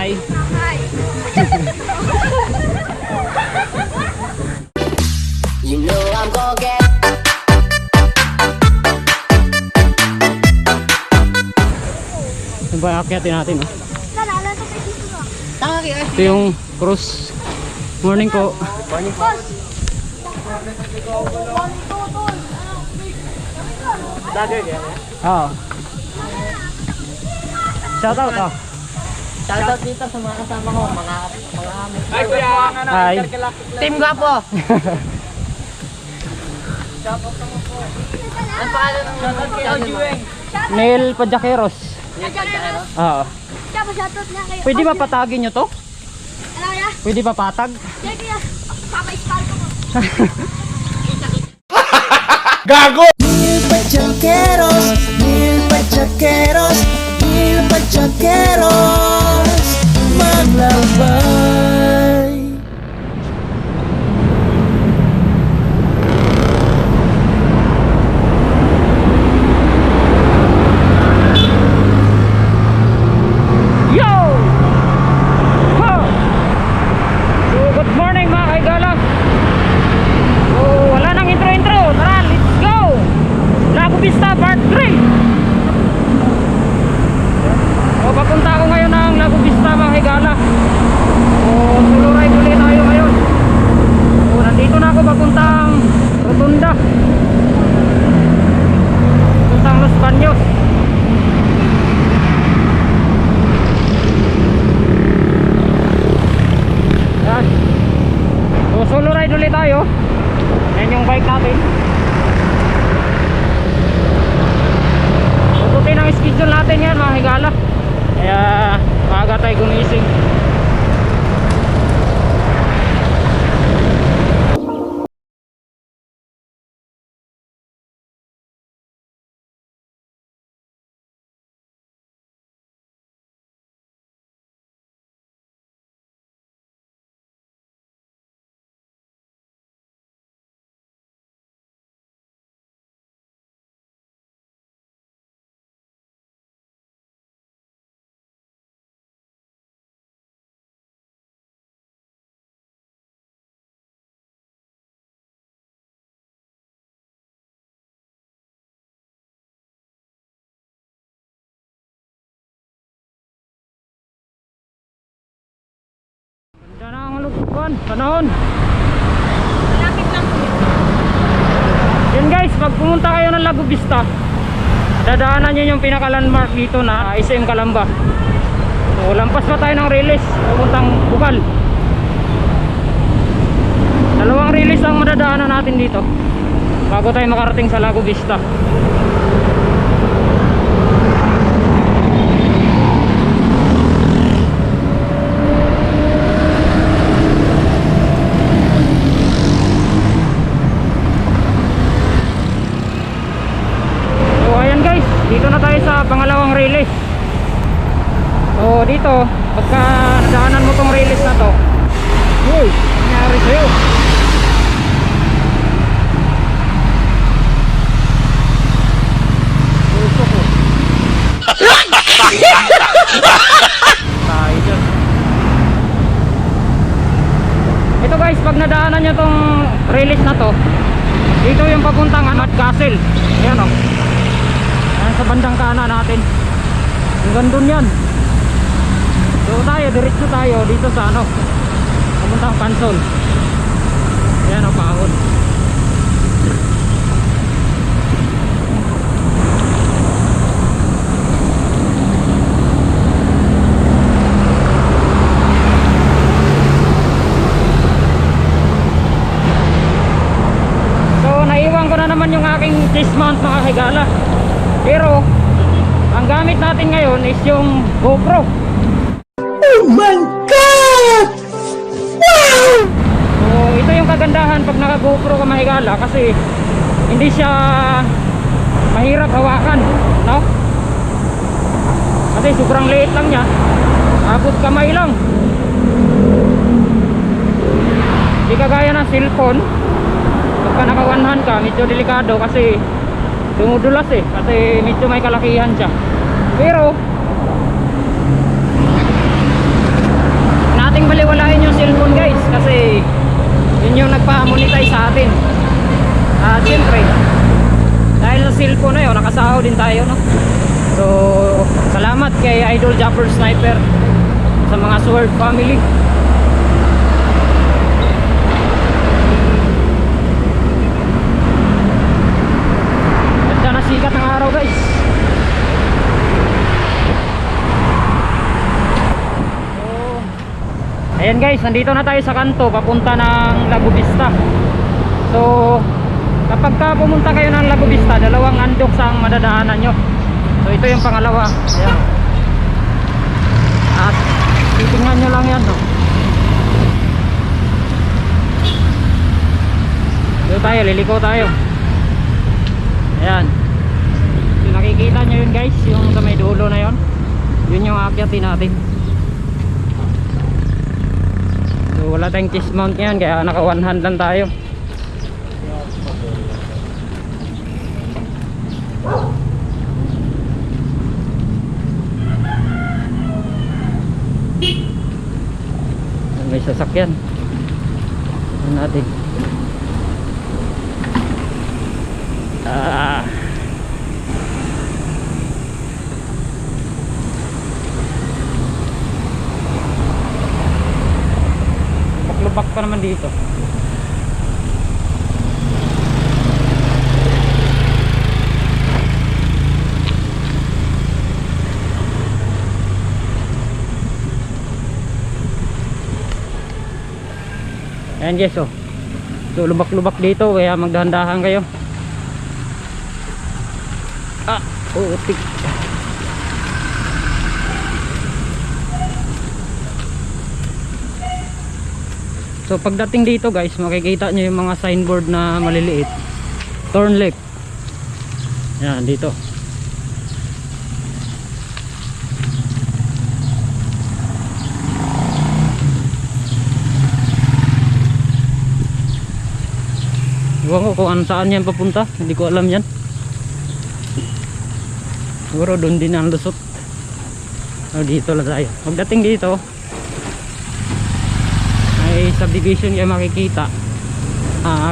Hi. Hi. You know I'm gonna get. Yung ba akyatin natin, oh? Ito yung cruise. Morning po. Morning po. Oo. Shout out, oh. Shoutout dito sa mga kasama ko, mga Ay, kuya. Hi. Team Gwapo. Ang pangalan ng shoutout mo? Neil Padjaqueros. Oo. Siya, shoutout niya kayo. Pwede ba patagin nyo to? Ano kaya? Pwede ba patag? Sige kaya, papa-spal ko mo. Gago! Mil pachaqueros, mil pachaqueros, mil pachaqueros, maglabay. Yo! Ho! So, good morning mga kaigala. So, wala nang intro-intro. Tara, let's go! Lago Vista Part 3. So, papunta ako ngayon ng Lago Vista mga kaigala. So, solo ride ulit tayo ngayon. So, nandito na ako papuntang Rotunda. Papuntang Los Baños. Yan. So solo ride ulit tayo. Yan yung bike natin. Puputin ang schedule natin yan mga higala. Kaya maaga tayo gumising. Ganda na ang lukuan, panahon. Malapit lang po. Yan guys, pag pumunta kayo ng Lago Vista, dadaanan nyo yung pinaka-landmark dito na SM Calamba. So lampas pa tayo ng Riles, pupuntang Bukal. Dalawang Riles ang madadaanan natin dito bago tayo makarating sa Lago Vista. Dito na tayo sa pangalawang Riles. So dito, pagka nadaanan mo tong Riles na to, uy, nangyari sa'yo? Puso ko. Tayo dyan. Ito guys, pag nadaanan nyo tong Riles na to, dito yung papuntang Amat Castle. Ayan o, sa bandang kanan natin. Hanggang dun yan. So tayo, diretso tayo dito sa ano, papuntang Pansol. Ayan o, pahon. So naiwan ko na naman yung aking dismount mga higala. Pero ang gamit natin ngayon is yung GoPro. Oh my God! Wow! So ito yung kagandahan pag naka GoPro ka mahigala, kasi hindi siya mahirap hawakan, no? Kasi sobrang liit lang niya, abot kamay lang. Hindi kagaya ng cellphone. Pagka naka one hand ka, medyo delikado kasi dumudulas kasi medyo may kalakihan siya. Pero Idol Japper Sniper, sa mga Sword family. Ganda na sikat ng araw guys. Ayan guys, nandito na tayo sa kanto papunta ng Lago Vista. So kapag ka pumunta kayo ng Lago Vista, dalawang andok ang madadaanan nyo. So ito yung pangalawa. Ayan. At titingnan nyo lang yan, no? Dito tayo, liliko tayo. Ayan. So nakikita nyo yun guys, yung sa may dulo na yun. Yun yung aakyatin natin. So wala tayong chest mount ngayon, kaya naka one hand lang tayo. May sasakyan. Ano natin? Lubak pa naman dito. Ayan guys, oh. So lubak-lubak dito, kaya magdahan-dahan kayo. Utik. So pagdating dito guys, makikita nyo yung mga signboard na maliliit. Turn left. Yan, dito. Iwan ko kung saan yan papunta, hindi ko alam yan. Siguro doon din ang lusot. Dito lang tayo. Pagdating dito, may subdivision kayo makikita.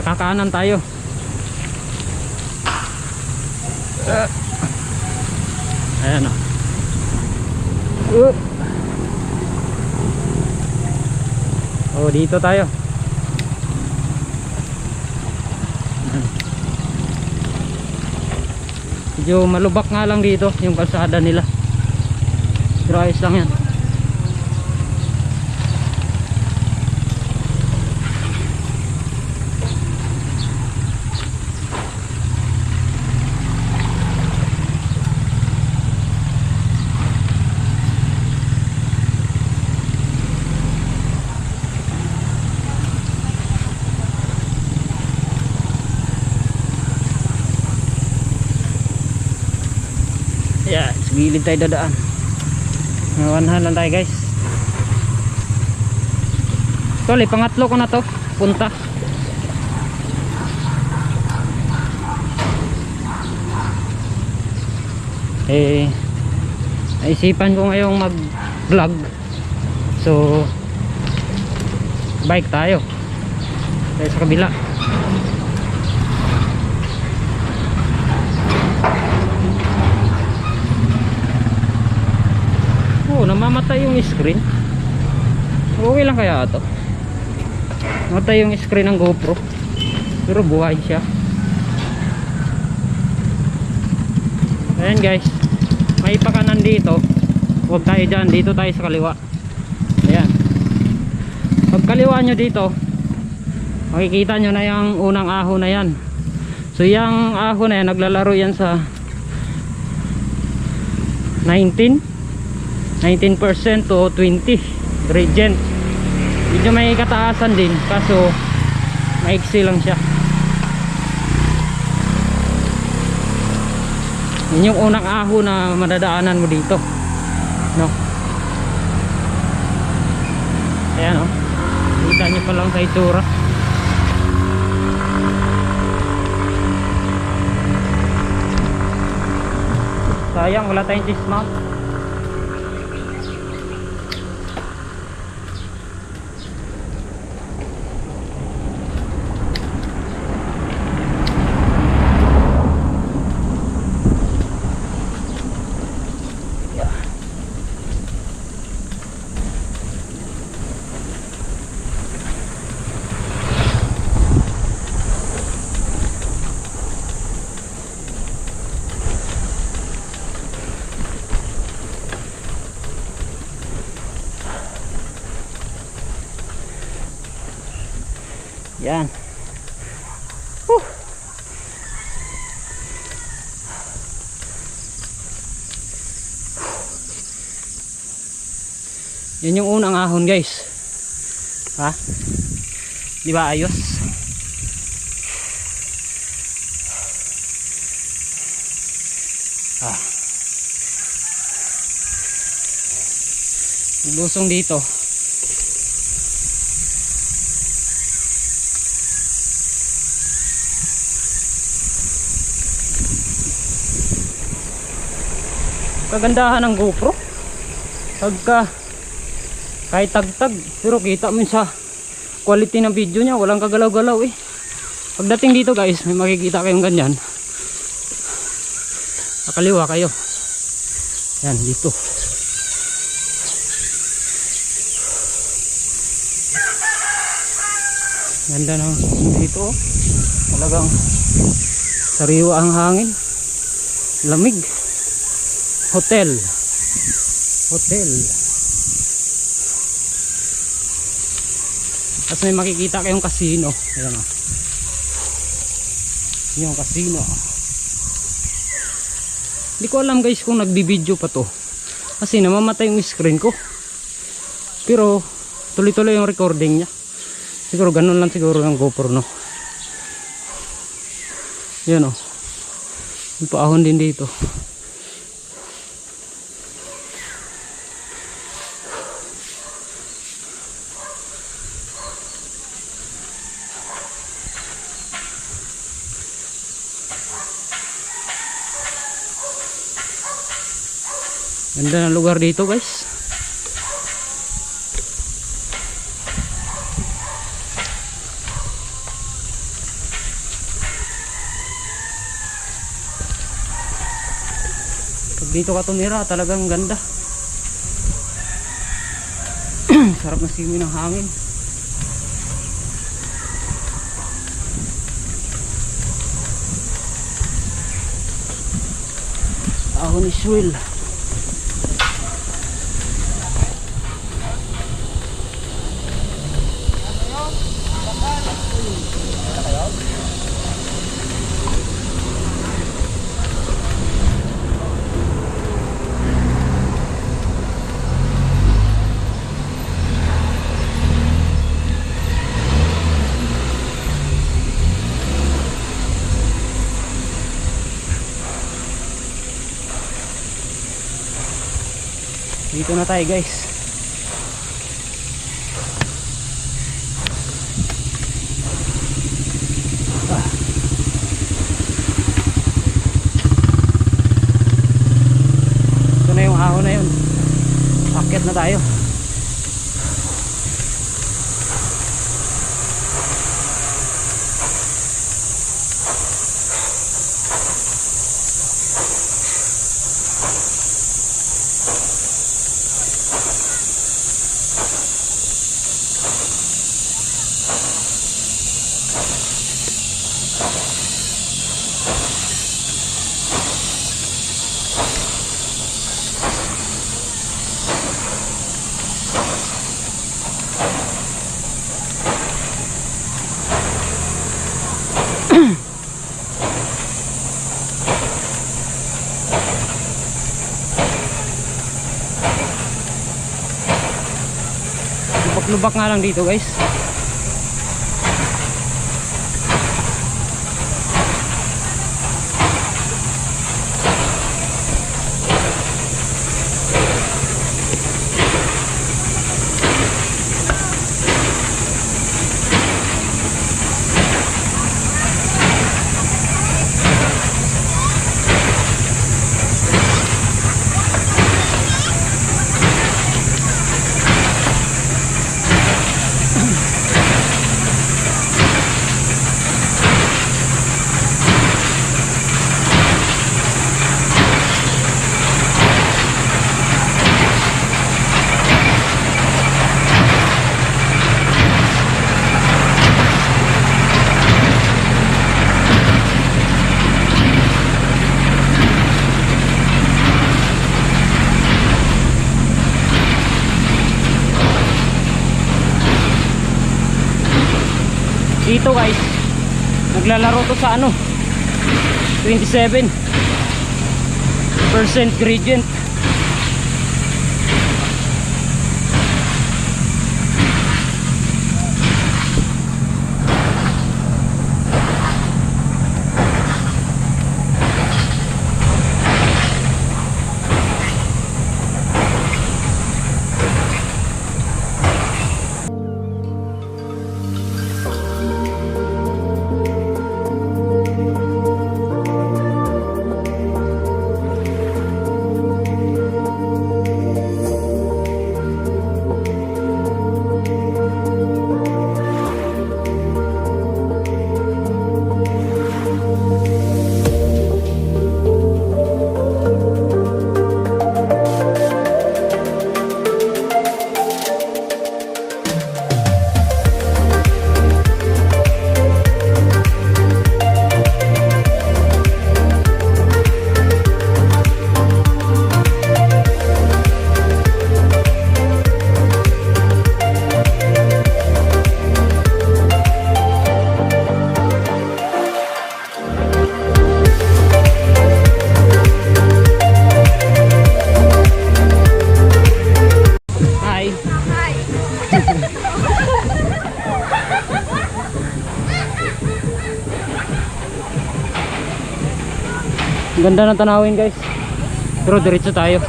Kakanan tayo. Ayan o. Dito tayo. Medyo malubak nga lang dito yung kalsada nila. Pero ayos lang yan. Yeah, sa gilid tayo dadaan. One hand lang tayo guys. Tol, pangatlo ko na to. Punta. Naisipan ko ngayong mag vlog. So bike tayo. Tayo sa kabila. Namamatay yung screen. Okay lang kaya ito? Namatay yung screen ng GoPro, pero buhay siya. Ayan guys, may pakanan dito. Huwag tayo dyan, dito tayo sa kaliwa. Ayan. Pag kaliwa nyo dito, makikita nyo na yung unang ahon na yan. So yung ahon na yan, naglalaro yan sa 19% to 20 gradient. Medyo may kataasan din, kaso maiksi lang siya. Yun yung unang ahon na madadaanan mo dito, no? Ayan o, kita nyo pa lang sa itsura. Sayang wala tayong dismount. Yan. Whew. Yan yung unang ahon guys. Ha? Di ba ayos? Ah. Lusong dito. Kagandahan ng GoPro pagka kahit tagtag pero kita mo sa quality ng video niya, walang kagalaw-galaw eh. Pagdating dito guys, may makikita kayong ganyan. Nakaliwa kayo. Yan dito. Ganda ng dito oh. Talagang sariwa ang hangin. Lamig. Hotel. Tapos may makikita kayong casino. Ayan o. Yung casino. Hindi ko alam guys kung nagbibideo pa to. Kasi namamatay yung screen ko. Pero tuloy-tuloy yung recording niya. Siguro ganun lang siguro yung GoPro no. Yan o. May paahon din dito. Ganda ng lugar dito guys. Pag dito ka tumira talagang ganda. Sarap na simoy ng hangin. Ahon ni Swil. Dito na tayo guys. Ito na yung ahon na yun. Akyat na tayo. Lubak nga lang dito guys. Dito guys, naglalaro to sa ano, 27% gradient. Hi. Ganda ng tanawin guys. Pero diretso tayo. Ano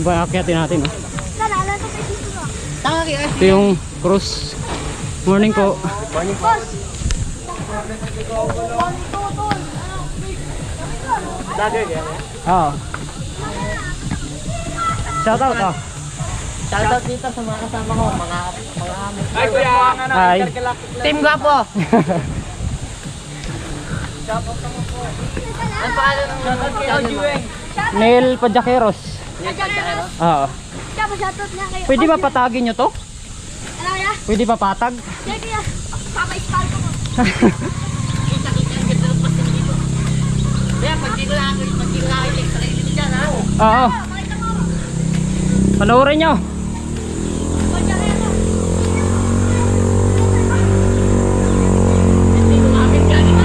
ba akyatin natin? Oh? Nalala ko sa dito na. Tanga kayo. Ito yung cruise. Morning po. Boss! Oo. Shout out ah. Shoutout dito sa mga kasama ko, mga Ay, kuya, Hi. Team Gwapo. Ang pangalan ng channel mo? Neil Pajaqueros. Oo. Kaya pa-shoutout na kayo. Pwede ba patagin nyo to? Ano kaya? Pwede ba patag? Kaya kaya, papa-style ko mo. Kita-kita ang ganda ng pasin dito. Kaya pag di ko lang extra dito dyan ha. Oo. Makita mo. Panoorin nyo. Kaya kaya to. Hindi ko namin dyan.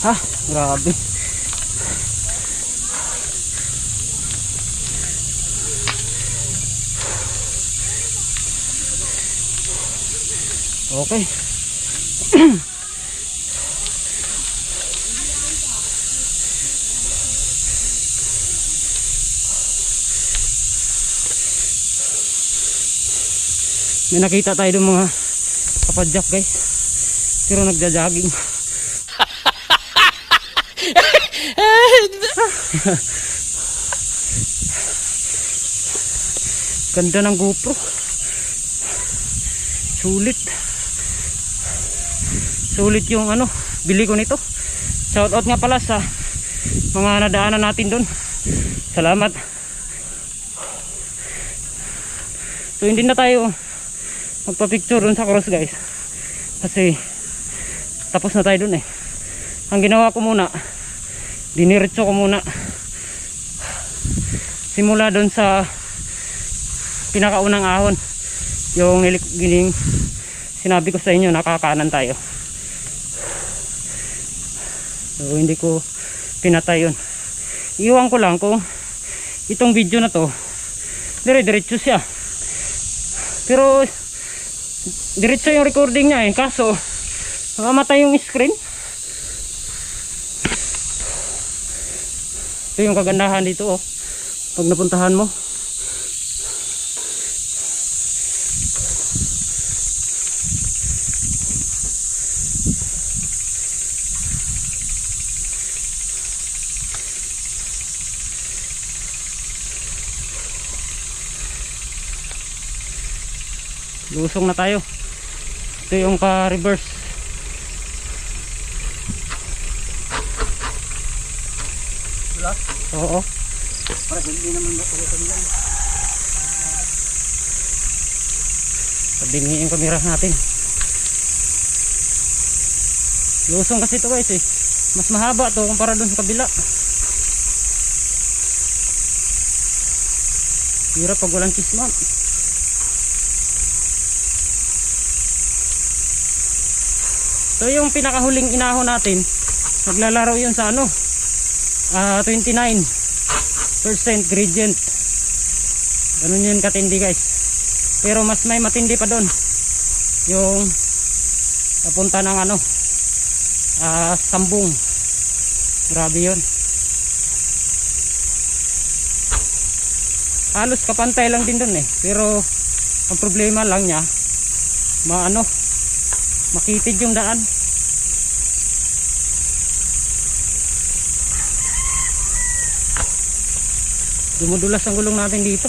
Ha, grabe. Okay. May nakita tayo ng mga kapadyak guys. Pero nagja-jogging. Ganda ng GoPro. Sulit. Sulit yung ano, bili ko nito. Shoutout nga pala sa mga nadaanan natin doon. Salamat. So hindi na tayo magpa-picture doon sa cross guys. Kasi tapos na tayo doon eh. Ang ginawa ko muna, diniretso ko muna. Simula doon sa pinakaunang ahon, yung gining sinabi ko sa inyo, nakakanan tayo. So hindi ko pinatay yun. Iwan ko lang kung itong video na to dire-diretso siya. Pero diretso yung recording niya eh, kaso mamatay yung screen. Ito yung kagandahan dito oh, pag napuntahan mo. lusong na tayo. Ito yung ka-reverse. Oo. Pabingin yung kamera natin. Lusong kasi ito guys eh. Mas mahaba to kumpara dun sa kabila. Hirap pag walang chismam. So yung pinakahuling inahon natin, naglalaro yun sa ano, 29% gradient. Ganun yun katindi guys. Pero mas may matindi pa doon. Yung papunta ng ano, Sambung. Grabe yun. Halos kapantay lang din doon eh. Pero ang problema lang niya, makitid yung daan. Dumudulas ang gulong natin dito.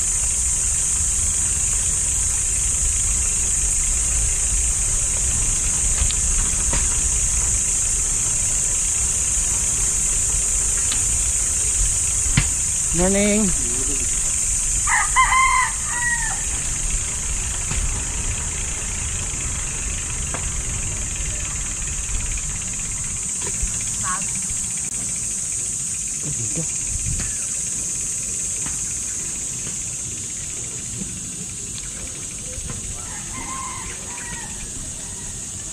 Morning. Dito.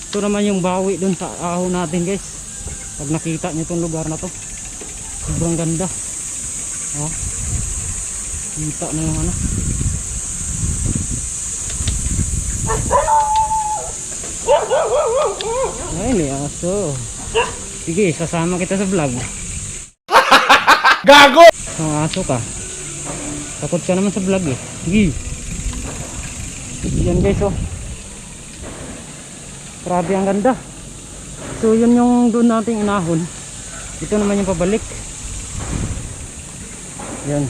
Ito naman yung bawi dun sa ahon natin guys. Pag nakita nyo itong lugar na to, sobrang ganda. Oh, kita na yung ano. Ay, may aso. Sige, sasama kita sa vlog. Gago! Ang aso ka. Takot ka naman sa vlog eh. Sige. Yan guys oh. Grabe ang ganda. So yun yung doon nating inahon. Ito naman yung pabalik. Yan.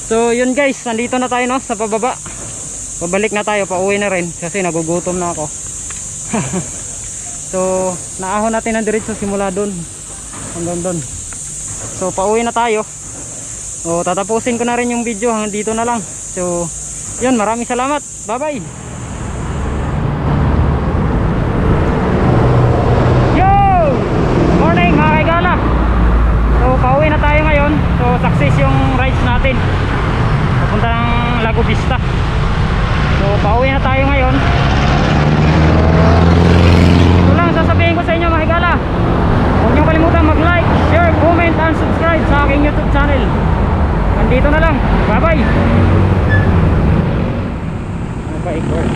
So yun guys, nandito na tayo no sa pababa. Pabalik na tayo, pauwi na rin kasi nagugutom na ako. So naahon natin ang diretso simula doon hanggang doon. So pauwi na tayo. O tatapusin ko na rin yung video hanggang dito na lang. So yun, maraming salamat. Bye bye. Yo! Morning mga kaigala. So pauwi na tayo ngayon. So success yung rides natin papunta ng Lago Vista. So pauwi na tayo ngayon. Ito lang sasabihin ko sa inyo mga kaigala. Huwag niyo kalimutan mag-like, share, comment, and subscribe sa aking YouTube channel. Nandito na lang. Bye bye. Bye.